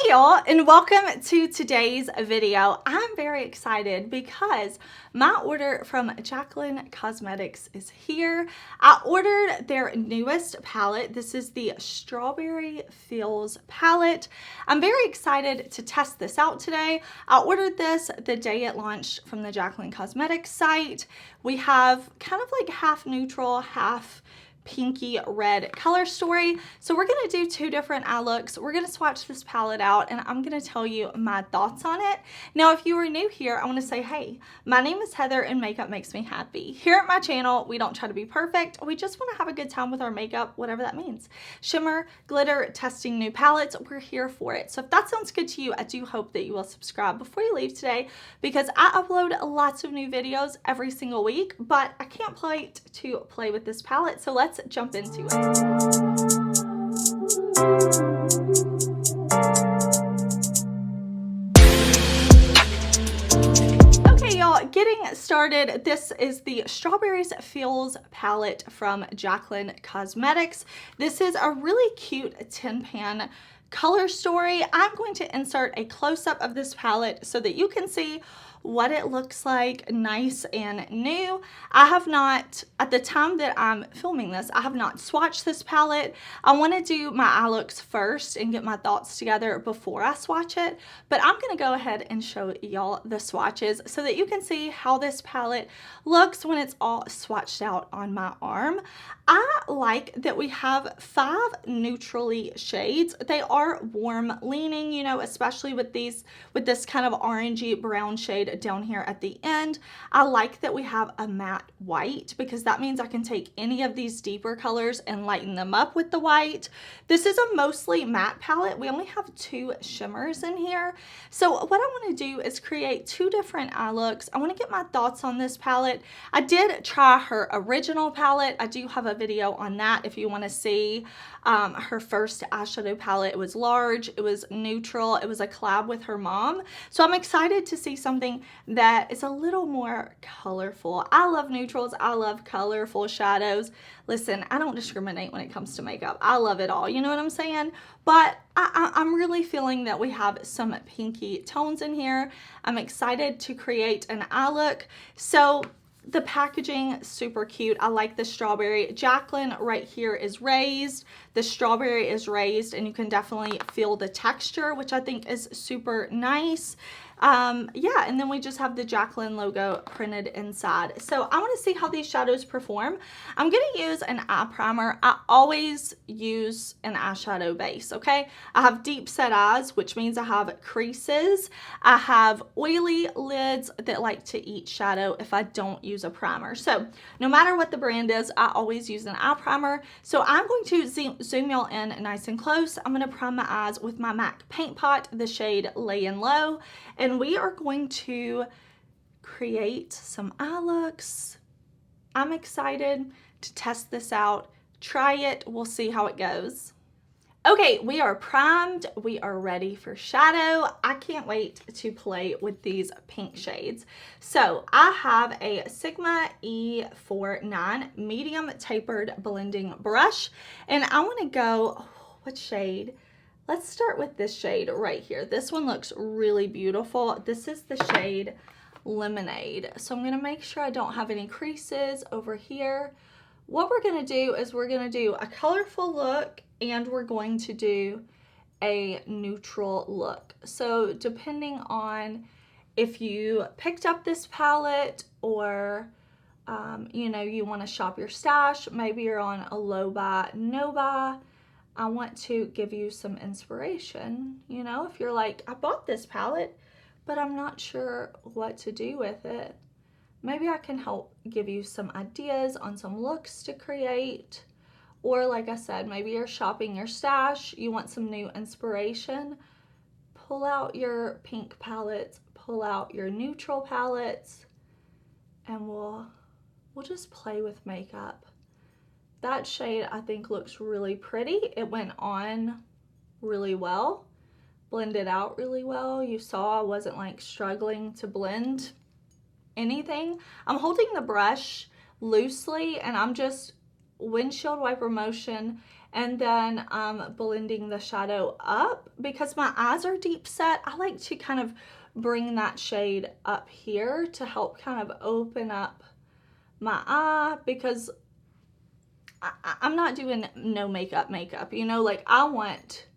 Hey y'all, and welcome to today's video. I'm very excited because my order from Jaclyn Cosmetics is here. I ordered their newest palette. This is the Strawberry Feels palette. I'm very excited to test this out today. I ordered this the day it launched from the Jaclyn Cosmetics site. We have kind of like half neutral, half pinky red color story. So we're going to do two different eye looks. We're going to swatch this palette out and I'm going to tell you my thoughts on it. Now, if you are new here, I want to say, hey, my name is Heather and makeup makes me happy. Here at my channel, we don't try to be perfect. We just want to have a good time with our makeup, whatever that means. Shimmer, glitter, testing new palettes, we're here for it. So if that sounds good to you, I do hope that you will subscribe before you leave today because I upload lots of new videos every single week, but I can't wait to play with this palette. So let's jump into it. Okay, y'all, getting started. This is the Strawberries Feels palette from Jaclyn Cosmetics. This is a really cute tin pan color story. I'm going to insert a close-up of this palette so that you can see what it looks like, nice and new. I have not, at the time that I'm filming this, I have not swatched this palette. I want to do my eye looks first and get my thoughts together before I swatch it, but I'm going to go ahead and show y'all the swatches so that you can see how this palette looks when it's all swatched out on my arm. I like that we have 5 neutrally shades. They are warm leaning, you know, especially with this kind of orangey brown shade down here at the end. I like that we have a matte white because that means I can take any of these deeper colors and lighten them up with the white. This is a mostly matte palette. We only have 2 shimmers in here. So what I want to do is create 2 different eye looks. I want to get my thoughts on this palette. I did try her original palette. I do have a video on that if you want to see her first eyeshadow palette. It was large, it was neutral, it was a collab with her mom. So I'm excited to see something that is a little more colorful. I love neutrals, I love colorful shadows. Listen, I don't discriminate when it comes to makeup. I love it all, you know what I'm saying? But I'm really feeling that we have some pinky tones in here. I'm excited to create an eye look. So the packaging, super cute. I like the strawberry. Jaclyn right here is raised. The strawberry is raised and you can definitely feel the texture, which I think is super nice. Yeah, and then we just have the Jaclyn logo printed inside. So I want to see how these shadows perform. I'm going to use an eye primer. I always use an eyeshadow base, okay? I have deep set eyes, which means I have creases. I have oily lids that like to eat shadow if I don't use a primer. So no matter what the brand is, I always use an eye primer. So I'm going to zoom y'all in nice and close. I'm going to prime my eyes with my MAC Paint Pot, the shade LAYIN Low. And we are going to create some eye looks. I'm excited to test this out, try it, we'll see how it goes. Okay, we are primed, we are ready for shadow. I can't wait to play with these pink shades. So I have a Sigma E49 medium tapered blending brush, and I want to go, what shade? Let's start with this shade right here. This one looks really beautiful. This is the shade Lemonade. So I'm gonna make sure I don't have any creases over here. What we're gonna do is we're gonna do a colorful look and we're going to do a neutral look. So depending on if you picked up this palette or you know, you wanna shop your stash, maybe you're on a low buy, no buy, I want to give you some inspiration. You know, if you're like, I bought this palette, but I'm not sure what to do with it. Maybe I can help give you some ideas on some looks to create. Or like I said, maybe you're shopping your stash, you want some new inspiration. Pull out your pink palettes, pull out your neutral palettes, and we'll just play with makeup. That shade I think looks really pretty. It went on really well, blended out really well. You saw I wasn't like struggling to blend anything. I'm holding the brush loosely and I'm just windshield wiper motion And then I'm blending the shadow up. Because my eyes are deep set, I like to kind of bring that shade up here to help kind of open up my eye, because I'm not doing no makeup, you know, like I want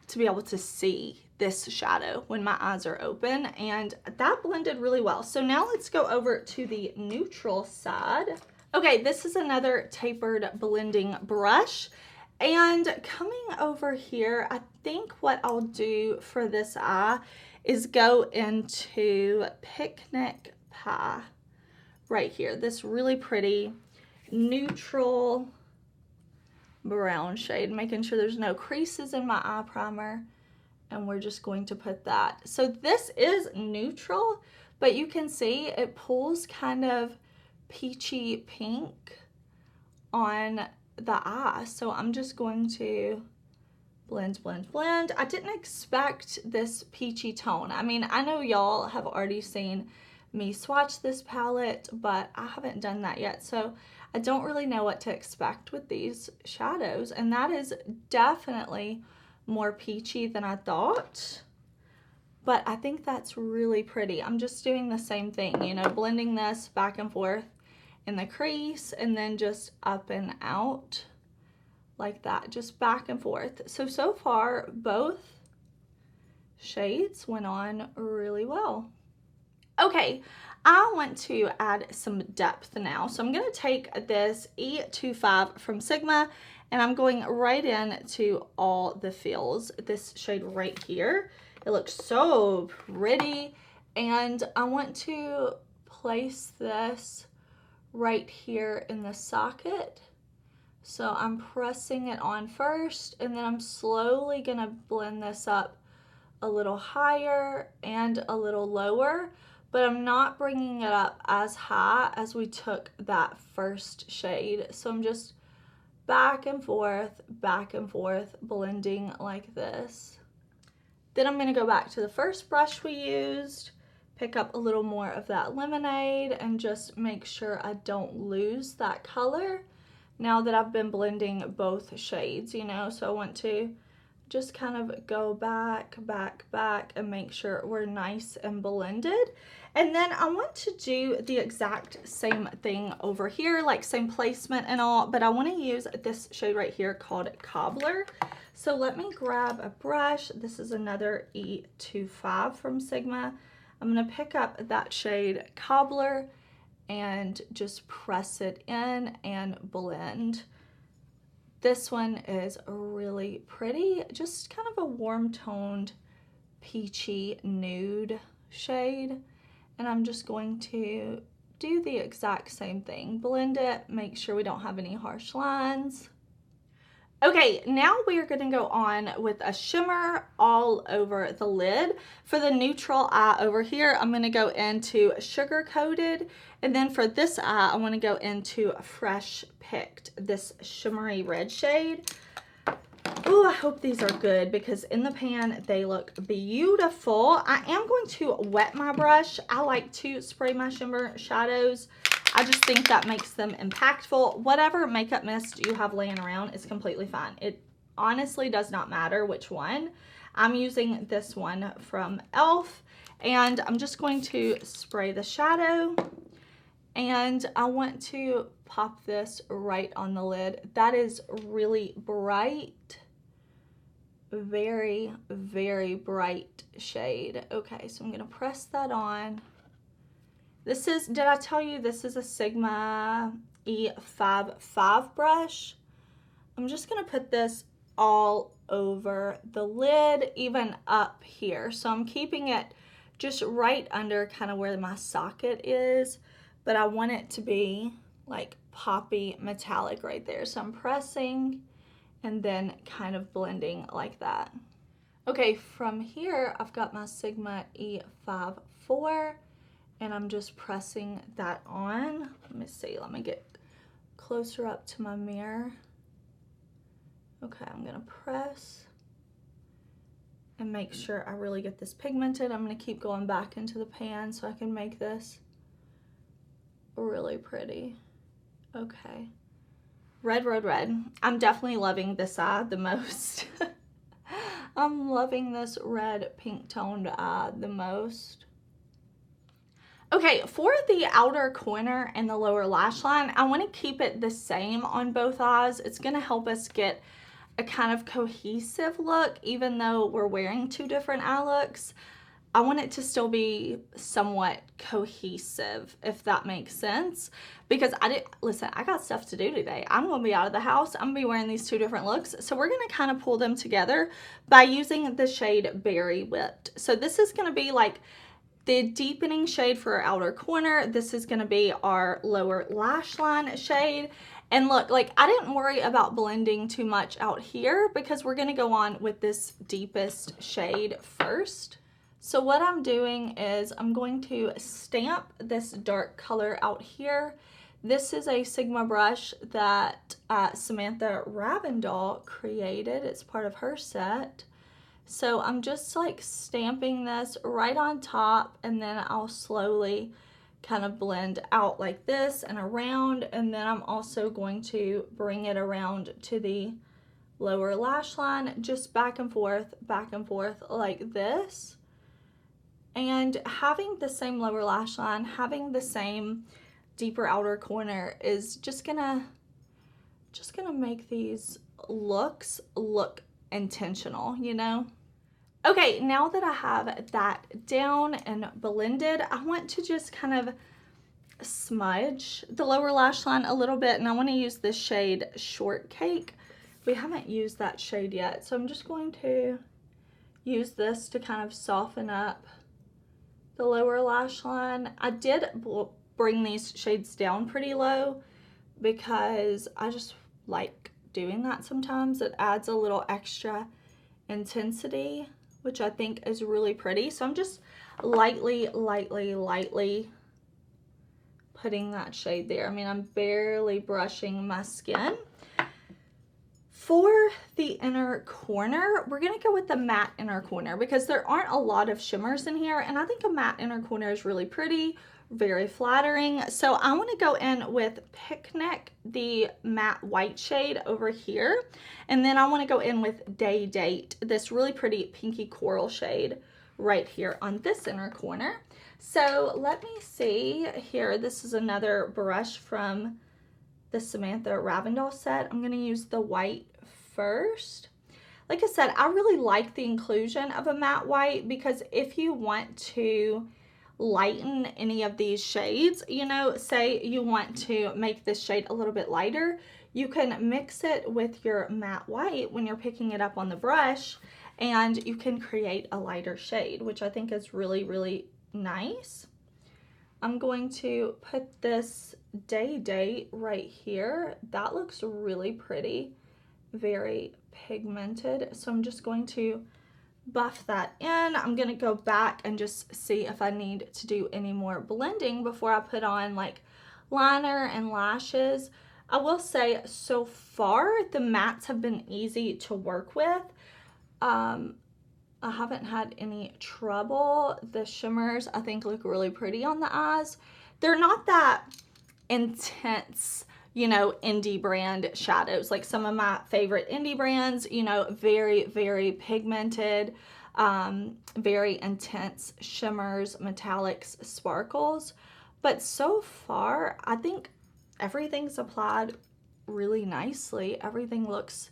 to be able to see this shadow when my eyes are open, and that blended really well. So now let's go over to the neutral side. Okay, this is another tapered blending brush, and coming over here, I think what I'll do for this eye is go into Picnic Pie right here. This really pretty neutral brown shade, making sure there's no creases in my eye primer, and we're just going to put that. So this is neutral, but you can see it pulls kind of peachy pink on the eye. So I'm just going to blend, blend, blend. I didn't expect this peachy tone. I mean, I know y'all have already seen me swatch this palette, but I haven't done that yet. So I don't really know what to expect with these shadows, and that is definitely more peachy than I thought, but I think that's really pretty. I'm just doing the same thing, you know, blending this back and forth in the crease and then just up and out like that, just back and forth. So far both shades went on really well. Okay, I want to add some depth now. So I'm going to take this E25 from Sigma, and I'm going right into all the feels. This shade right here. It looks so pretty, and I want to place this right here in the socket. So I'm pressing it on first, and then I'm slowly going to blend this up a little higher and a little lower, but I'm not bringing it up as high as we took that first shade. So I'm just back and forth, blending like this. Then I'm going to go back to the first brush we used, pick up a little more of that lemonade, and just make sure I don't lose that color now that I've been blending both shades, you know. So I want to just kind of go back, and make sure we're nice and blended. And then I want to do the exact same thing over here, like same placement and all, but I want to use this shade right here called Cobbler. So let me grab a brush. This is another E25 from Sigma. I'm going to pick up that shade Cobbler and just press it in and blend. This one is really pretty, just kind of a warm toned peachy nude shade, and I'm just going to do the exact same thing. Blend it, make sure we don't have any harsh lines. Okay, now we are going to go on with a shimmer all over the lid. For the neutral eye over here, I'm going to go into Sugar Coated, and then for this eye, I want to go into Fresh Picked, this shimmery red shade. Oh, I hope these are good, because in the pan they look beautiful. I am going to wet my brush. I like to spray my shimmer shadows. I just think that makes them impactful. Whatever makeup mist you have laying around is completely fine. It honestly does not matter which one. I'm using this one from e.l.f. and I'm just going to spray the shadow, and I want to pop this right on the lid. That is really bright, very, very bright shade. Okay, so I'm gonna press that on. This is, did I tell you this is a Sigma E55 brush? I'm just gonna put this all over the lid, even up here. So I'm keeping it just right under kind of where my socket is, but I want it to be like poppy metallic right there. So I'm pressing and then kind of blending like that. Okay, from here, I've got my Sigma E54, and I'm just pressing that on. Let me see, let me get closer up to my mirror. Okay, I'm gonna press and make sure I really get this pigmented. I'm gonna keep going back into the pan so I can make this really pretty. Okay. Red, red, red. I'm definitely loving this eye the most. I'm loving this red pink toned eye the most. Okay, for the outer corner and the lower lash line, I want to keep it the same on both eyes. It's going to help us get a kind of cohesive look, even though we're wearing two different eye looks. I want it to still be somewhat cohesive, if that makes sense. Because listen, I got stuff to do today. I'm going to be out of the house. I'm going to be wearing these two different looks. So we're going to kind of pull them together by using the shade Berry Whipped. So this is going to be like the deepening shade for our outer corner. This is going to be our lower lash line shade. And look, like I didn't worry about blending too much out here because we're going to go on with this deepest shade first. So what I'm doing is I'm going to stamp this dark color out here. This is a Sigma brush that Samantha Ravindall created. It's part of her set. So I'm just like stamping this right on top, and then I'll slowly kind of blend out like this and around, and then I'm also going to bring it around to the lower lash line, just back and forth like this. And having the same lower lash line, having the same deeper outer corner is just gonna make these looks look intentional, you know? Okay, now that I have that down and blended, I want to just kind of smudge the lower lash line a little bit, and I want to use this shade Shortcake. We haven't used that shade yet, so I'm just going to use this to kind of soften up the lower lash line. I did bring these shades down pretty low because I just like doing that sometimes. It adds a little extra intensity, which I think is really pretty. So I'm just lightly putting that shade there. I mean, I'm barely brushing my skin. For the inner corner, we're going to go with the matte inner corner because there aren't a lot of shimmers in here, and I think a matte inner corner is really pretty, very flattering. So I want to go in with Picnic, the matte white shade over here, and then I want to go in with Day Date, this really pretty pinky coral shade right here on this inner corner. So let me see here. This is another brush from the Samantha Ravindall set. I'm going to use the white first. Like I said, I really like the inclusion of a matte white because if you want to lighten any of these shades, you know, say you want to make this shade a little bit lighter, you can mix it with your matte white when you're picking it up on the brush, and you can create a lighter shade, which I think is really, really nice. I'm going to put this Day Date right here. That looks really pretty, very pigmented. So I'm just going to buff that in. I'm going to go back and just see if I need to do any more blending before I put on like liner and lashes. I will say so far the mattes have been easy to work with. I haven't had any trouble. The shimmers I think look really pretty on the eyes. They're not that intense, you know, indie brand shadows like some of my favorite indie brands, you know, very, very pigmented, very intense shimmers, metallics, sparkles. But so far, I think everything's applied really nicely. Everything looks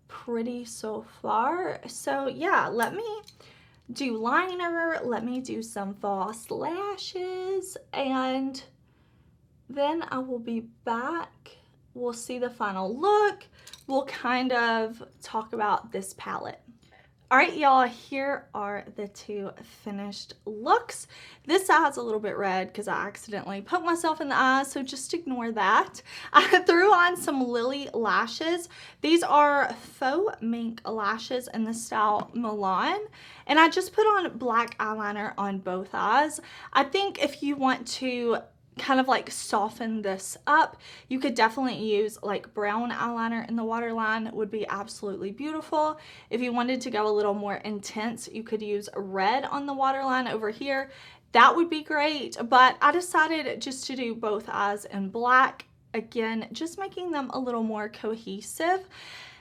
pretty so far. So yeah, let me do liner, let me do some false lashes, and then I will be back. We'll see the final look. We'll kind of talk about this palette. All right, y'all, here are the two finished looks. This eye is a little bit red because I accidentally put myself in the eye, so just ignore that. I threw on some LILLY lashes. These are faux mink lashes in the style Milan, and I just put on black eyeliner on both eyes. I think if you want to kind of like soften this up, you could definitely use like brown eyeliner in the waterline, would be absolutely beautiful. If you wanted to go a little more intense, you could use red on the waterline over here. That would be great, but I decided just to do both eyes in black again, just making them a little more cohesive.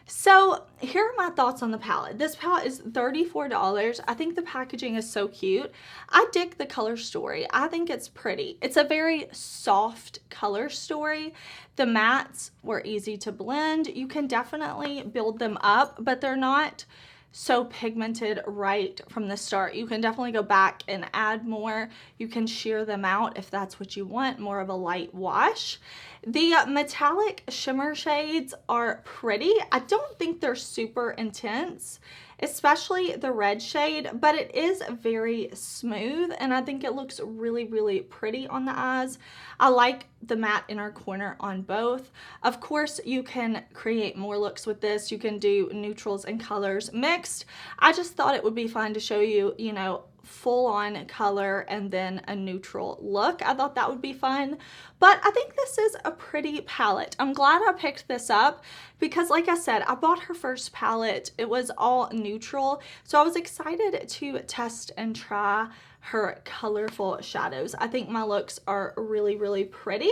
So here are my thoughts on the palette. This palette is $34. I think the packaging is so cute. I dig the color story. I think it's pretty. It's a very soft color story. The mattes were easy to blend. You can definitely build them up, but they're not so pigmented right from the start. You can definitely go back and add more. You can sheer them out if that's what you want, more of a light wash. The metallic shimmer shades are pretty. I don't think they're super intense, especially the red shade, but it is very smooth and I think it looks really, really pretty on the eyes. I like the matte inner corner on both. Of course, you can create more looks with this. You can do neutrals and colors mixed. I just thought it would be fun to show you, you know, full on color and then a neutral look. I thought that would be fun, but I think this is a pretty palette. I'm glad I picked this up because like I said, I bought her first palette. It was all neutral, so I was excited to test and try her colorful shadows. I think my looks are really, really pretty.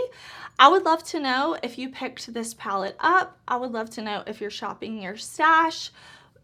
I would love to know if you picked this palette up. I would love to know if you're shopping your stash.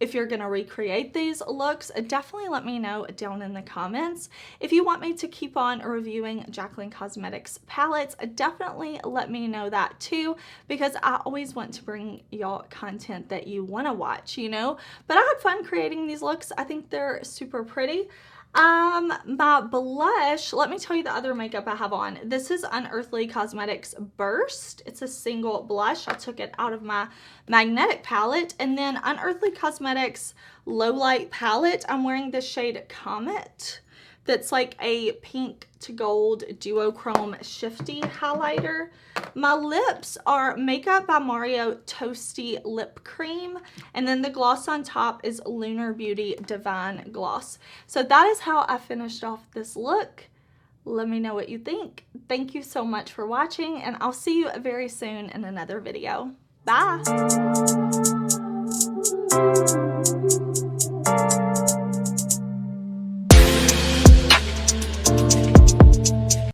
If you're gonna recreate these looks, definitely let me know down in the comments. If you want me to keep on reviewing Jaclyn Cosmetics palettes, definitely let me know that too, because I always want to bring y'all content that you wanna watch, you know? But I had fun creating these looks. I think they're super pretty. My blush, let me tell you the other makeup I have on. This is Unearthly Cosmetics Burst. It's a single blush. I took it out of my magnetic palette. And then Unearthly Cosmetics Low Light palette. I'm wearing the shade Comet. That's like a pink to gold duochrome shifty highlighter. My lips are Makeup by Mario Toasty Lip Cream. And then the gloss on top is Lunar Beauty Divine Gloss. So that is how I finished off this look. Let me know what you think. Thank you so much for watching, and I'll see you very soon in another video. Bye!